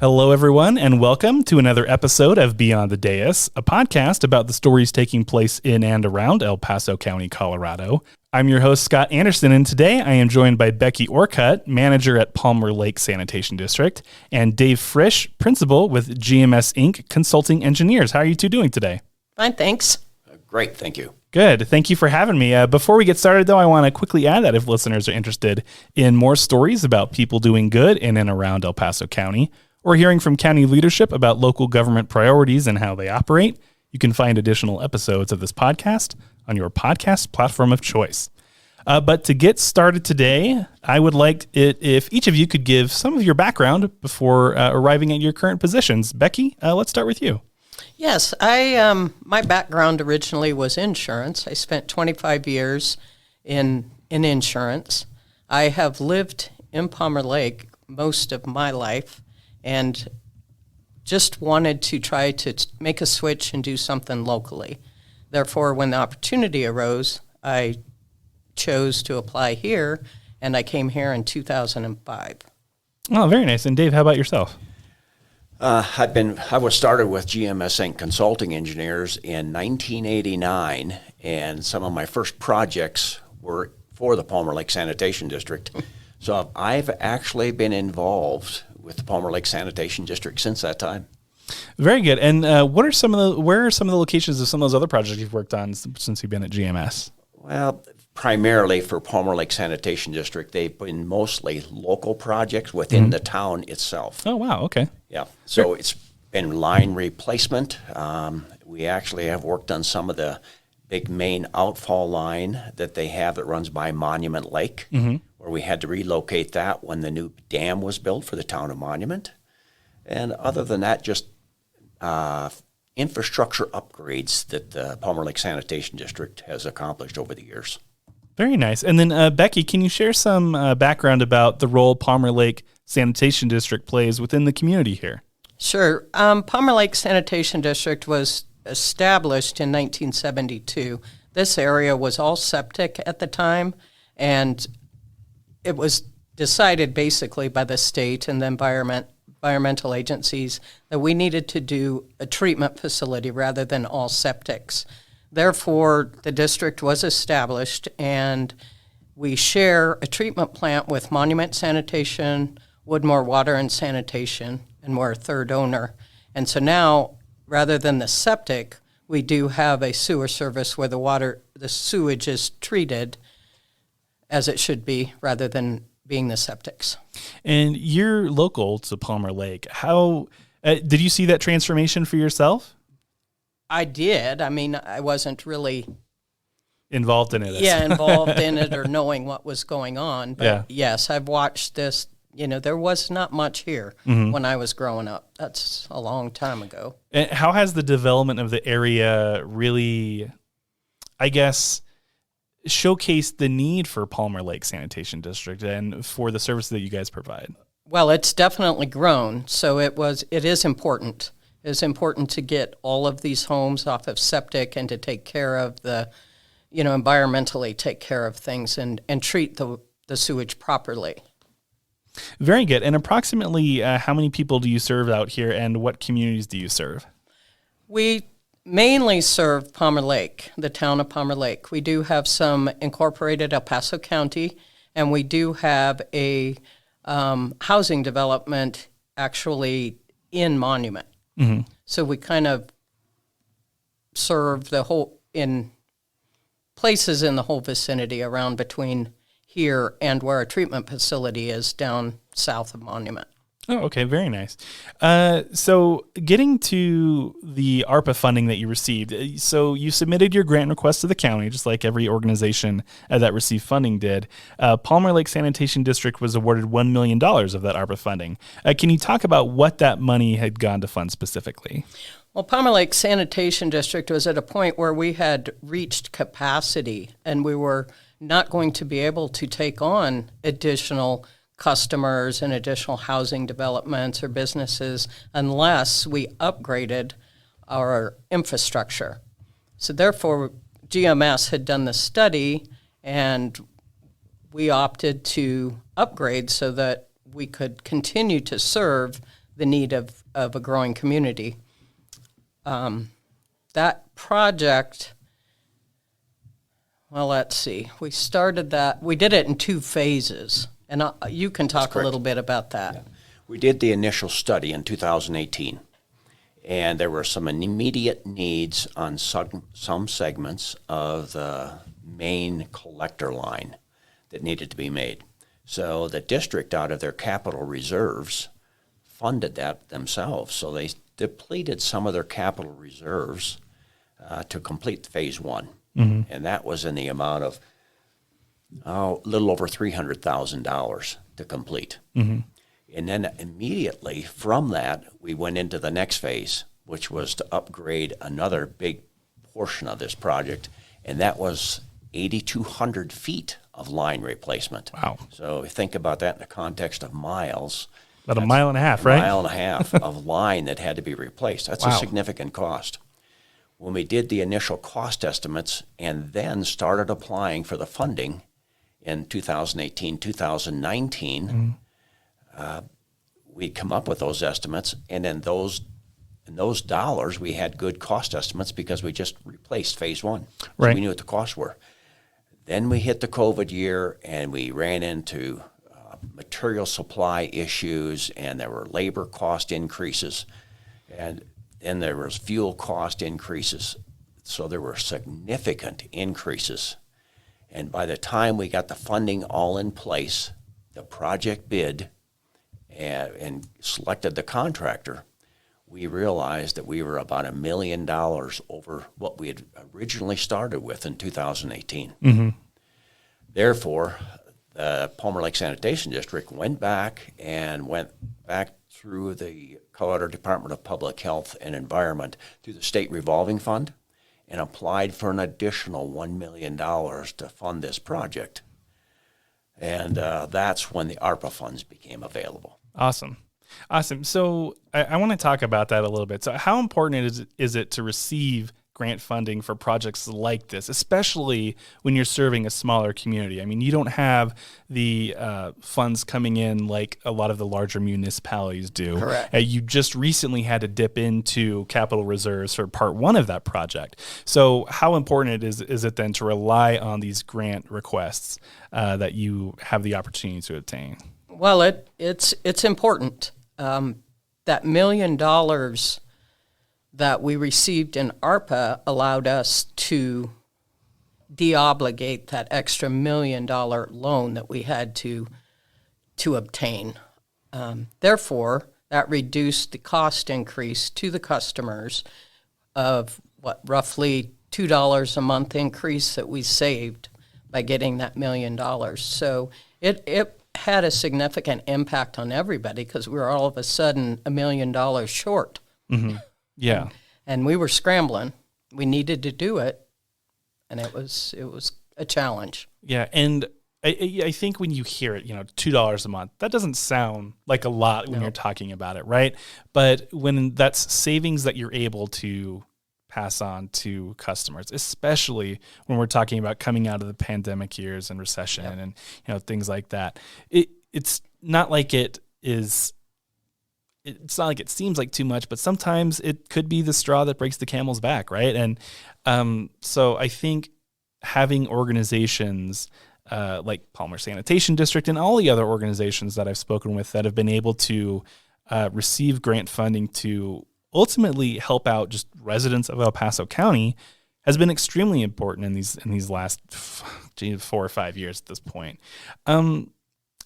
Hello, everyone, and welcome to another episode of Beyond the Dais, a podcast about the stories taking place in and around El Paso County, Colorado. I'm your host, Scott Anderson, and today I am joined by Becky Orcutt, manager at Palmer Lake Sanitation District, and Dave Frisch, principal with GMS Inc Consulting Engineers. How are you two doing today? Fine, thanks. Great, thank you. Good. Thank you for having me. Before we get started, though, I want to quickly add that if listeners are interested in more stories about people doing good in and around El Paso County, or hearing from county leadership about local government priorities and how they operate, you can find additional episodes of this podcast on your podcast platform of choice. But to get started today, I would like it if each of you could give some of your background before arriving at your current positions. Becky, let's start with you. Yes, my background originally was insurance. I spent 25 years in insurance. I have lived in Palmer Lake most of my life and just wanted to try to make a switch and do something locally. Therefore, when the opportunity arose, I chose to apply here, and I came here in 2005. Oh, very nice. And Dave, how about yourself? I was started with GMS Inc Consulting Engineers in 1989, and some of my first projects were for the Palmer Lake Sanitation District. So I've actually been involved with the Palmer Lake Sanitation District since that time. Very good. And where are some of the locations of some of those other projects you've worked on since you've been at GMS? Well, primarily for Palmer Lake Sanitation District, they've been mostly local projects within the town itself. Oh, wow. Okay. Yeah. So it's been line replacement. We actually have worked on some of the big main outfall line that they have that runs by Monument Lake, where we had to relocate that when the new dam was built for the town of Monument. And other than that, just infrastructure upgrades that the Palmer Lake Sanitation District has accomplished over the years. Very nice. And then, Becky, can you share some background about the role Palmer Lake Sanitation District plays within the community here? Sure. Palmer Lake Sanitation District was established in 1972. This area was all septic at the time, and it was decided basically by the state and the environmental agencies that we needed to do a treatment facility rather than all septics. Therefore, the district was established, and we share a treatment plant with Monument Sanitation, Woodmore Water and Sanitation, and we're a third owner. And so now, rather than the septic, we do have a sewer service where the sewage is treated as it should be, rather than being the septics. And you're local to Palmer Lake. How did you see that transformation for yourself? I did. I mean, I wasn't really Involved in it. involved in it or knowing what was going on. But Yeah. yes, I've watched this. You know, there was not much here when I was growing up. That's a long time ago. And how has the development of the area really, I guess, showcased the need for Palmer Lake Sanitation District and for the services that you guys provide? Well, it's definitely grown. So it is important. It's important to get all of these homes off of septic and to take care of environmentally take care of things and treat the sewage properly. Very good. And approximately how many people do you serve out here, and what communities do you serve? We mainly serve Palmer Lake, the town of Palmer Lake. We do have some incorporated El Paso County, and we do have a housing development actually in Monument. So we kind of serve in places in the whole vicinity around between here and where our treatment facility is down south of Monument. Oh, okay. Very nice. So getting to the ARPA funding that you received, so you submitted your grant request to the county, just like every organization that received funding did. Palmer Lake Sanitation District was awarded $1 million of that ARPA funding. Can you talk about what that money had gone to fund specifically? Well, Palmer Lake Sanitation District was at a point where we had reached capacity, and we were not going to be able to take on additional customers and additional housing developments or businesses unless we upgraded our infrastructure. So therefore, GMS had done the study, and we opted to upgrade so that we could continue to serve the the need of a growing community. That project, well, let's see. We started that. We did it in 2 phases, and you can talk a little bit about that. Yeah. We did the initial study in 2018, and there were some immediate needs on some segments of the main collector line that needed to be made. So the district, out of their capital reserves, funded that themselves. So they depleted some of their capital reserves to complete phase 1. Mm-hmm. And that was in the amount of a little over $300,000 to complete. Mm-hmm. And then immediately from that, we went into the next phase, which was to upgrade another big portion of this project, and that was 8,200 feet of line replacement. Wow. So think about that in the context of miles. About a mile and a half, right? A mile and a half of line that had to be replaced. That's a significant cost. When we did the initial cost estimates and then started applying for the funding in 2018, 2019, we'd come up with those estimates, and then those dollars, we had good cost estimates because we just replaced phase 1. So right. We knew what the costs were. Then we hit the COVID year, and we ran into material supply issues, and there were labor cost increases, and then there was fuel cost increases. So there were significant increases. And by the time we got the funding all in place, the project bid, and selected the contractor, we realized that we were about $1 million over what we had originally started with in 2018. Mm-hmm. Therefore, the Palmer Lake Sanitation District went back through the Colorado Department of Public Health and Environment through the state revolving fund and applied for an additional $1 million to fund this project. And that's when the ARPA funds became available. Awesome. So I want to talk about that a little bit. So how important is it to receive grant funding for projects like this, especially when you're serving a smaller community? I mean, you don't have the funds coming in like a lot of the larger municipalities do. Correct. You just recently had to dip into capital reserves for part 1 of that project. So how important is it then to rely on these grant requests that you have the opportunity to obtain? Well, it's important. That $1 million that we received in ARPA allowed us to deobligate that extra $1 million loan that we had to obtain. Therefore, that reduced the cost increase to the customers of roughly $2 a month increase that we saved by getting that $1 million. So it had a significant impact on everybody because we were all of a sudden $1 million short. Mm-hmm. Yeah. And we were scrambling. We needed to do it, and it was a challenge. Yeah, and I think when you hear it, $2 a month, that doesn't sound like a lot when you're talking about it, right? But when that's savings that you're able to pass on to customers, especially when we're talking about coming out of the pandemic years and recession and things like that, it's not like it is. It's not like it seems like too much, but sometimes it could be the straw that breaks the camel's back, right? And so I think having organizations like Palmer Sanitation District and all the other organizations that I've spoken with that have been able to receive grant funding to ultimately help out just residents of El Paso County has been extremely important in these last 4 or 5 years at this point.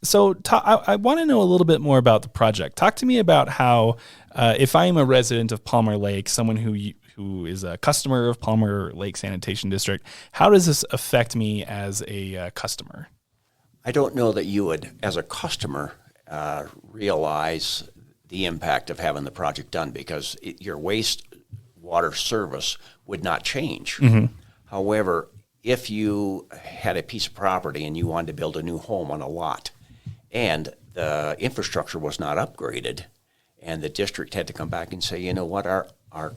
So I want to know a little bit more about the project. Talk to me about how, if I am a resident of Palmer Lake, someone who is a customer of Palmer Lake Sanitation District, how does this affect me as a customer? I don't know that you would, as a customer, realize the impact of having the project done because your wastewater service would not change. Mm-hmm. However, if you had a piece of property and you wanted to build a new home on a lot, and the infrastructure was not upgraded, and the district had to come back and say, you know what, our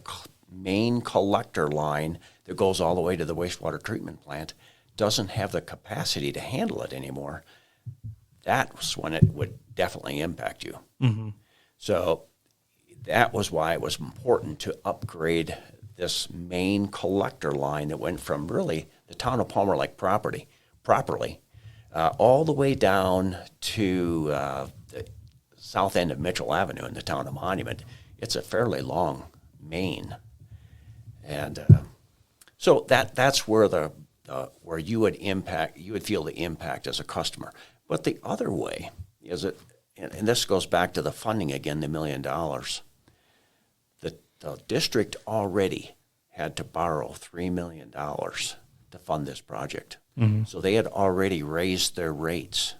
main collector line that goes all the way to the wastewater treatment plant doesn't have the capacity to handle it anymore, that's when it would definitely impact you. Mm-hmm. So that was why it was important to upgrade this main collector line that went from really the town of Palmer Lake properly, all the way down to the south end of Mitchell Avenue in the town of Monument. It's a fairly long main, and so that's where where you would feel the impact as a customer. But the other way is that, and this goes back to the funding again, the $1 million. The district already had to borrow $3 million to fund this project. Mm-hmm. So they had already raised their rates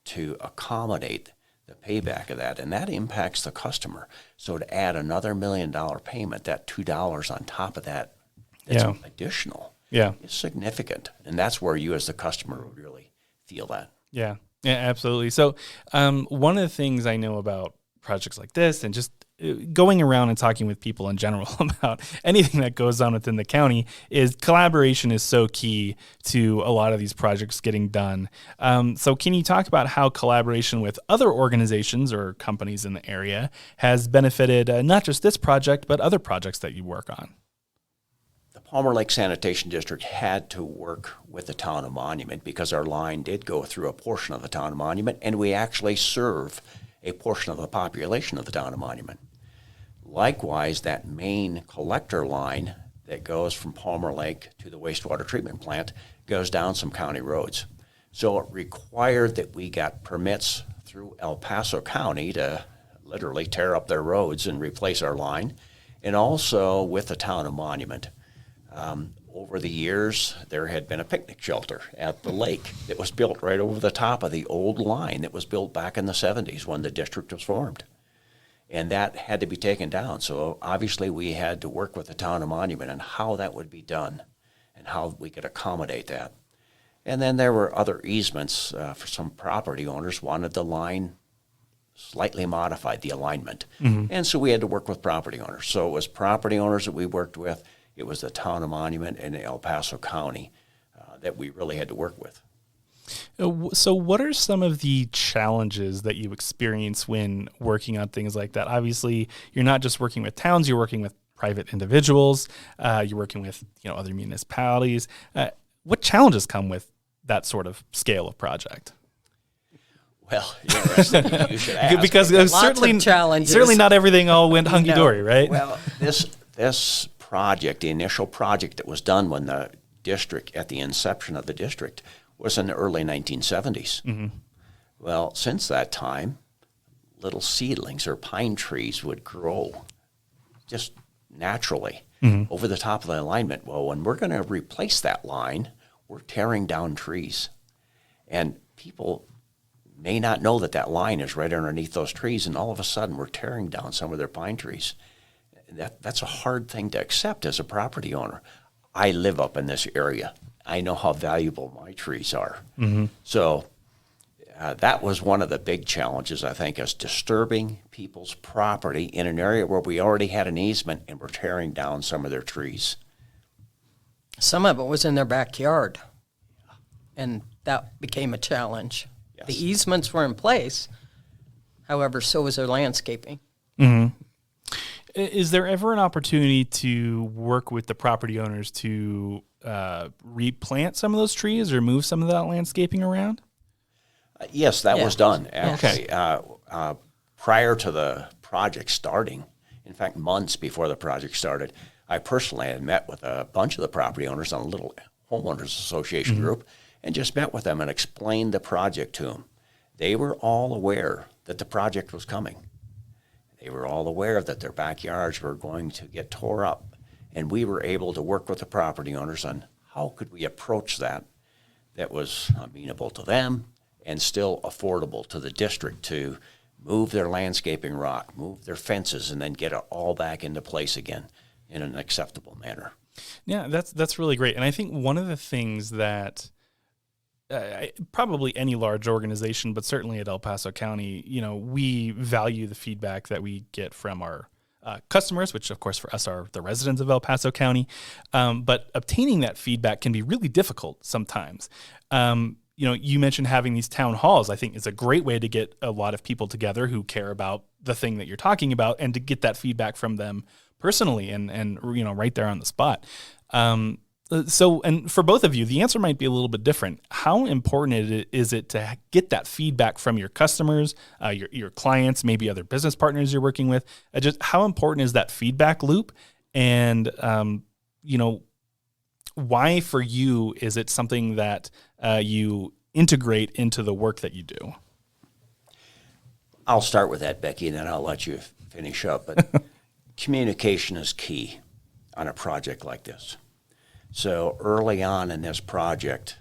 to accommodate the payback of that, and that impacts the customer. So to add another $1 million payment, that $2 on top of that, that's additional, is significant. And that's where you as the customer would really feel that. Yeah, absolutely. So one of the things I know about projects like this, and just going around and talking with people in general about anything that goes on within the county, is collaboration is so key to a lot of these projects getting done. So can you talk about how collaboration with other organizations or companies in the area has benefited not just this project, but other projects that you work on? The Palmer Lake Sanitation District had to work with the town of Monument because our line did go through a portion of the town of Monument, and we actually serve a portion of the population of the town of Monument. Likewise, that main collector line that goes from Palmer Lake to the wastewater treatment plant goes down some county roads. So it required that we got permits through El Paso County to literally tear up their roads and replace our line, and also with the town of Monument. Over the years, there had been a picnic shelter at the lake that was built right over the top of the old line that was built back in the 70s when the district was formed. And that had to be taken down. So obviously we had to work with the town of Monument on how that would be done and how we could accommodate that. And then there were other easements for some property owners wanted the line slightly modified, the alignment. Mm-hmm. And so we had to work with property owners. So it was property owners that we worked with. It was the town of Monument and El Paso County that we really had to work with. So what are some of the challenges that you experience when working on things like that? Obviously, you're not just working with towns, you're working with private individuals, you're working with other municipalities. What challenges come with that sort of scale of project? Well, interesting. You should ask. Because certainly not everything all went hunky-dory, right? Well, this project, the initial project that was done when the district, at the inception of the district, was in the early 1970s. Mm-hmm. Well, since that time, little seedlings or pine trees would grow just naturally over the top of the alignment. Well, when we're going to replace that line, we're tearing down trees. And people may not know that that line is right underneath those trees, and all of a sudden we're tearing down some of their pine trees. That's a hard thing to accept as a property owner. I live up in this area. I know how valuable my trees are. Mm-hmm. So that was one of the big challenges, I think, is disturbing people's property in an area where we already had an easement and we're tearing down some of their trees. Some of it was in their backyard, and that became a challenge. Yes. The easements were in place, however, so was their landscaping. Mm-hmm. Is there ever an opportunity to work with the property owners to replant some of those trees or move some of that landscaping around? Yes, that was done, actually. Okay. Prior to the project starting, in fact, months before the project started, I personally had met with a bunch of the property owners on a little homeowners association group and just met with them and explained the project to them. They were all aware that the project was coming. They were all aware that their backyards were going to get tore up, and we were able to work with the property owners on how could we approach that was amenable to them and still affordable to the district to move their landscaping rock, move their fences, and then get it all back into place again in an acceptable manner. Yeah, that's really great. And I think one of the things that probably any large organization, but certainly at El Paso County, we value the feedback that we get from our customers, which of course for us are the residents of El Paso County. But obtaining that feedback can be really difficult sometimes. you mentioned having these town halls. I think is a great way to get a lot of people together who care about the thing that you're talking about and to get that feedback from them personally and right there on the spot. So, and for both of you, the answer might be a little bit different. How important is it to get that feedback from your customers, your clients, maybe other business partners you're working with? Just how important is that feedback loop? And, why for you is it something that you integrate into the work that you do? I'll start with that, Becky, and then I'll let you finish up. But communication is key on a project like this. So early on in this project,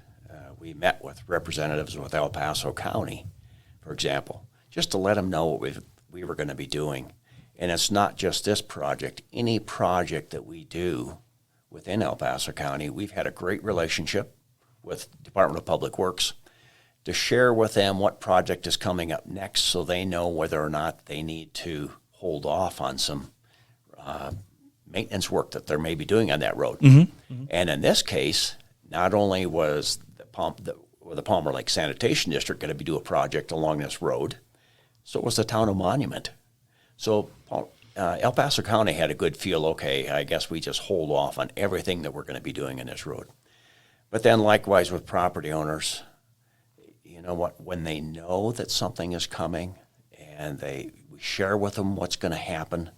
we met with representatives with El Paso County, for example, just to let them know what we were going to be doing. And it's not just this project. Any project that we do within El Paso County, we've had a great relationship with Department of Public Works to share with them what project is coming up next so they know whether or not they need to hold off on some maintenance work that they're maybe doing on that road. Mm-hmm. Mm-hmm. And in this case, not only was the Palmer Lake Sanitation District going to be doing a project along this road, so was the town of Monument. So El Paso County had a good feel, okay, I guess we just hold off on everything that we're going to be doing in this road. But then likewise with property owners, you know what, when they know that something is coming and we share with them what's going to happen,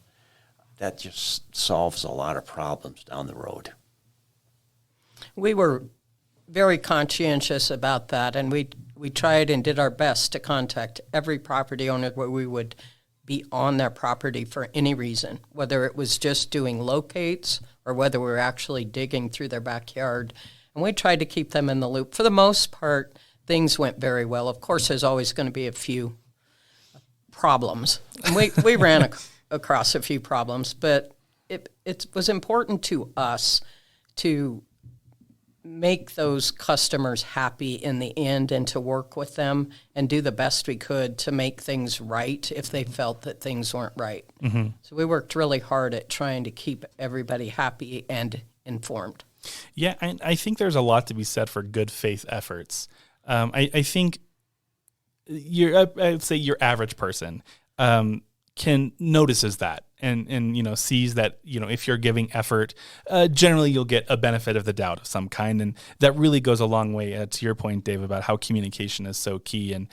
that just solves a lot of problems down the road. We were very conscientious about that, and we tried and did our best to contact every property owner where we would be on their property for any reason, whether it was just doing locates or whether we were actually digging through their backyard. And we tried to keep them in the loop. For the most part, things went very well. Of course, there's always going to be a few problems. And we ran across a few problems, but it was important to us to make those customers happy in the end and to work with them and do the best we could to make things right if they felt that things weren't right. Mm-hmm. So we worked really hard at trying to keep everybody happy and informed. Yeah, I think there's a lot to be said for good faith efforts. I think I'd say your average person notices that and sees that, if you're giving effort, generally you'll get a benefit of the doubt of some kind. And that really goes a long way to your point, Dave, about how communication is so key and,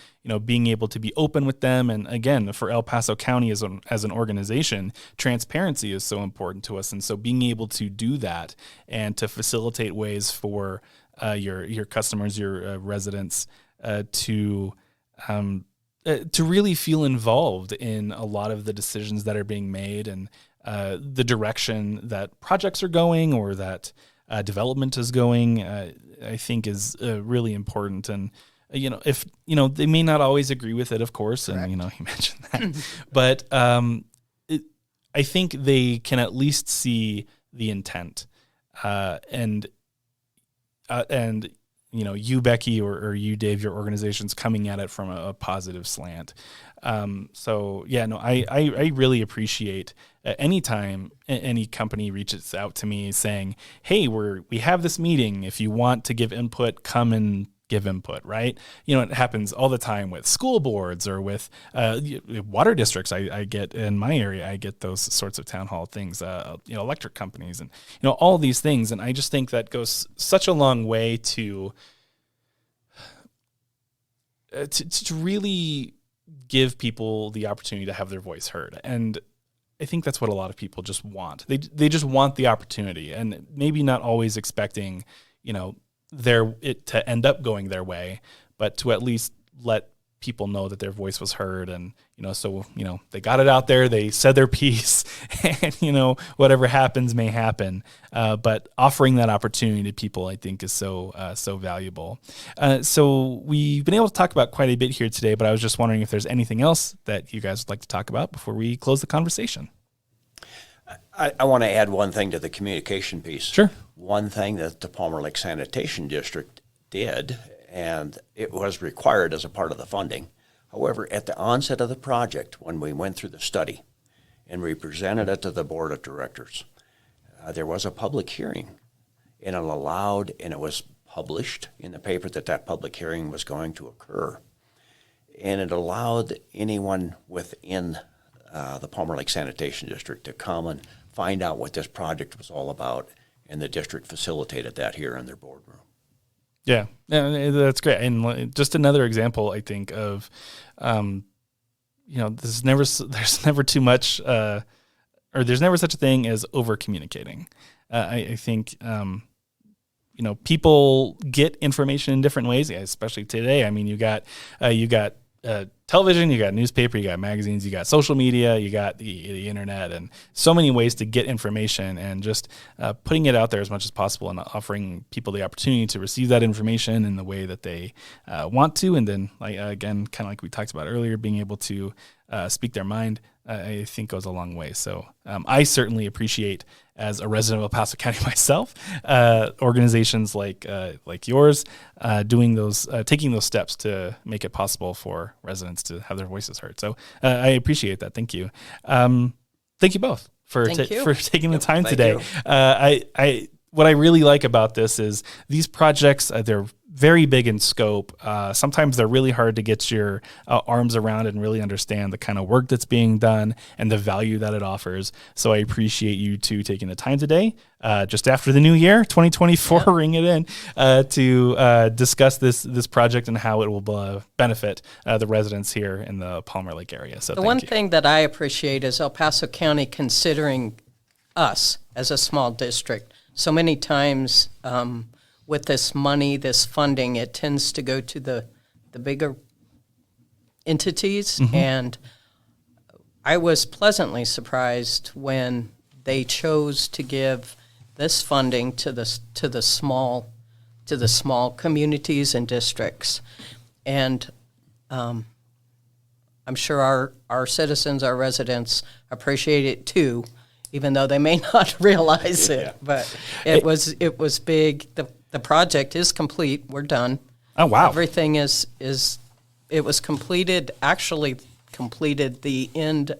being able to be open with them. And again, for El Paso County as an organization, transparency is so important to us. And so being able to do that and to facilitate ways for your customers, your residents to really feel involved in a lot of the decisions that are being made and the direction that projects are going or that development is going, I think is really important. And, if, they may not always agree with it, of course, and, Correct. You mentioned that, but I think they can at least see the intent and you, Becky, or you, Dave, your organization's coming at it from a positive slant. I really appreciate anytime any company reaches out to me saying, hey, we have this meeting. If you want to give input, come and give input, right? It happens all the time with school boards or with water districts. I get in my area, I get those sorts of town hall things, electric companies and, all these things. And I just think that goes such a long way to really give people the opportunity to have their voice heard. And I think that's what a lot of people just want. They just want the opportunity and maybe not always expecting, it to end up going their way, but to at least let people know that their voice was heard. And, they got it out there, they said their piece and, whatever happens may happen. But offering that opportunity to people, I think is so valuable. So we've been able to talk about quite a bit here today, but I was just wondering if there's anything else that you guys would like to talk about before we close the conversation. I want to add one thing to the communication piece. Sure. One thing that the Palmer Lake Sanitation District did, and it was required as a part of the funding. However, at the onset of the project, when we went through the study and we presented it to the board of directors, there was a public hearing, and it was published in the paper that public hearing was going to occur. And it allowed anyone within the Palmer Lake Sanitation District to come and find out what this project was all about, and the district facilitated that here in their boardroom. Yeah, that's great. And just another example, I think, of, there's never too much, or there's never such a thing as over communicating. I think, people get information in different ways, especially today. I mean, you got television, you got newspaper, you got magazines, you got social media, you got the internet, and so many ways to get information, and just putting it out there as much as possible and offering people the opportunity to receive that information in the way that they want to. And then, again, kind of like we talked about earlier, being able to speak their mind, I think goes a long way. So I certainly appreciate, as a resident of El Paso County myself, organizations like yours doing those, taking those steps to make it possible for residents to have their voices heard. So I appreciate that. Thank you. Thank you both for taking the time today. What I really like about this is these projects, they're very big in scope. Sometimes they're really hard to get your arms around and really understand the kind of work that's being done and the value that it offers. So I appreciate you two taking the time today, just after the new year, 2024, ring it in, to discuss this project and how it will benefit the residents here in the Palmer Lake area. So the one thing that I appreciate is El Paso County considering us as a small district. So many times with this money, this funding, it tends to go to the bigger entities. Mm-hmm. And I was pleasantly surprised when they chose to give this funding to the small communities and districts. And I'm sure our citizens, our residents appreciate it too, even though they may not realize it. Yeah. But it was big. The project is complete. We're done. Oh, wow. Everything it was completed, actually completed the end.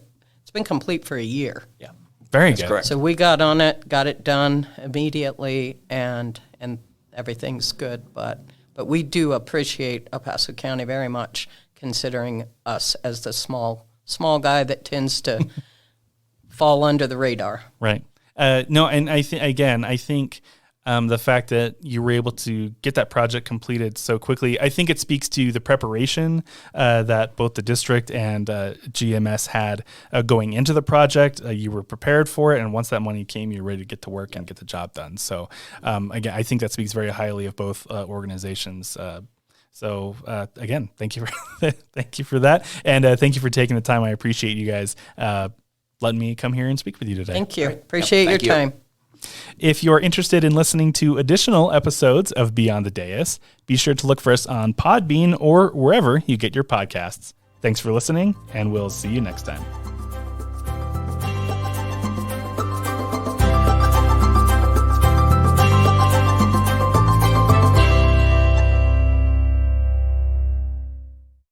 It's been complete for a year. Yeah. Very good. Correct. So we got on it, got it done immediately, and everything's good. But we do appreciate El Paso County very much, considering us as the small guy that tends to fall under the radar. Right. No, and I think the fact that you were able to get that project completed so quickly, I think it speaks to the preparation that both the district and GMS had going into the project. You were prepared for it, and once that money came, you were ready to get to work and get the job done. So again, I think that speaks very highly of both organizations. So again, thank you for that, and thank you for taking the time. I appreciate you guys letting me come here and speak with you today. Thank you. Appreciate your time. If you're interested in listening to additional episodes of Beyond the Dais, be sure to look for us on Podbean or wherever you get your podcasts. Thanks for listening, and we'll see you next time.